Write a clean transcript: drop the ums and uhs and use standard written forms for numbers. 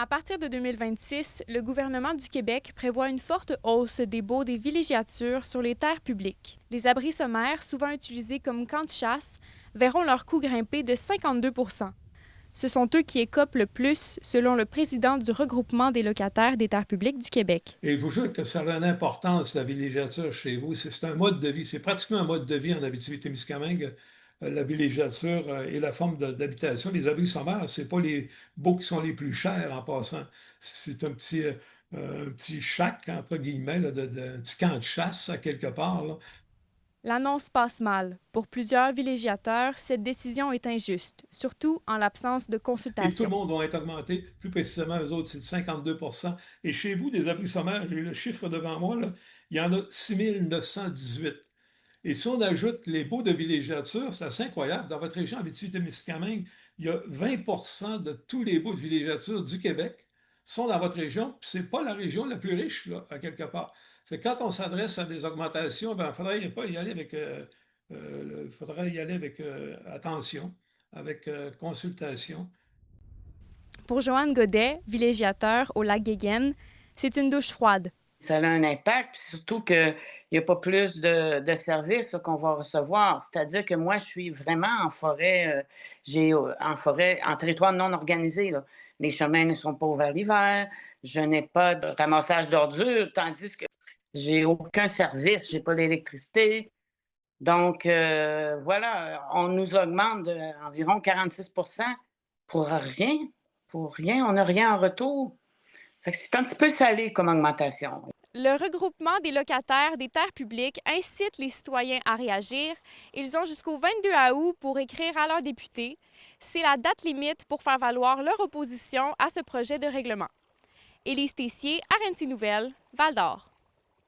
À partir de 2026, le gouvernement du Québec prévoit une forte hausse des baux des villégiatures sur les terres publiques. Les abris sommaires, souvent utilisés comme camps de chasse, verront leur coût grimper de 52 %. Ce sont eux qui écopent le plus, selon le président du regroupement des locataires des terres publiques du Québec. Et il vous jure que ça a une importance, la villégiature chez vous. C'est un mode de vie. C'est pratiquement un mode de vie en Abitibi-Témiscamingue, la villégiature et la forme d'habitation. Les abris sommaires, c'est pas les baux qui sont les plus chers en passant. C'est un petit shack, entre guillemets, là, un petit camp de chasse à quelque part, là. L'annonce passe mal. Pour plusieurs villégiateurs, cette décision est injuste, surtout en l'absence de Et tout le consultation. monde va être augmenté. Plus précisément, eux autres, c'est de 52 %. Et chez vous, des abris sommaires, j'ai le chiffre devant moi, là, il y en a 6 918. Et si on ajoute les baux de villégiature, c'est assez incroyable. Dans votre région, Abitibi-Témiscamingue, il y a 20 % de tous les baux de villégiature du Québec sont dans votre région. Puis c'est pas la région la plus riche, là, à quelque part. Fait que quand on s'adresse à des augmentations, ben, il faudrait pas y aller avec, faudrait y aller avec attention, avec consultation. Pour Joanne Godet, villégiateur au lac Guéguen, c'est une douche froide. Ça a un impact, surtout qu'il n'y a pas plus de services là, qu'on va recevoir. C'est-à-dire que moi, je suis vraiment en forêt, en forêt, en territoire non organisé, là. Les chemins ne sont pas ouverts l'hiver, je n'ai pas de ramassage d'ordures, tandis que j'ai aucun service, j'ai pas d'électricité. Donc, voilà, on nous augmente d'environ 46 pour rien. Pour rien, on n'a rien en retour. Fait que c'est un petit peu salé comme augmentation. Le regroupement des locataires des terres publiques incite les citoyens à réagir. Ils ont jusqu'au 22 août pour écrire à leurs députés. C'est la date limite pour faire valoir leur opposition à ce projet de règlement. Élise Tessier, RNC Nouvelles, Val-d'Or.